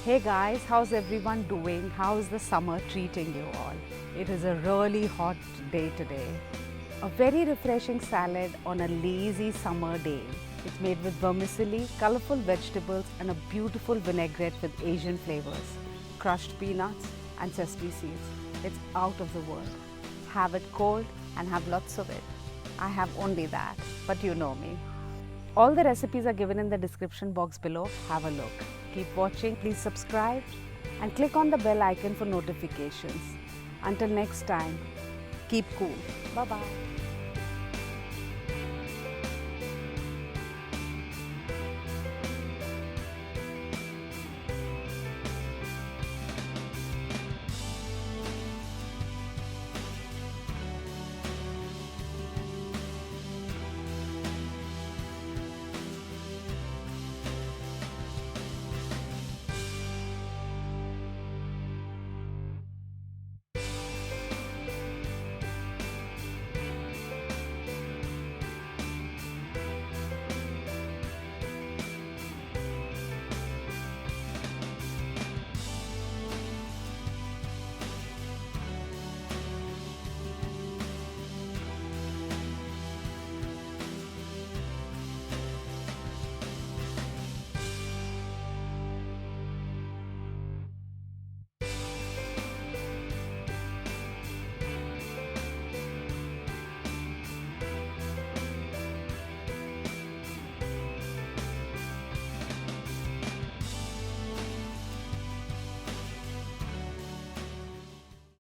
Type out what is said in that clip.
Hey guys, how's everyone doing? How's the summer treating you all? It is a really hot day today. A very refreshing salad on a lazy summer day. It's made with vermicelli, colorful vegetables and a beautiful vinaigrette with Asian flavors, crushed peanuts and sesame seeds. It's out of the world. Have it cold and have lots of it. I have only that, but you know me. All the recipes are given in the description box below. Have a look. Keep watching, please subscribe and click on the bell icon for notifications. Until next time, keep cool. Bye-bye.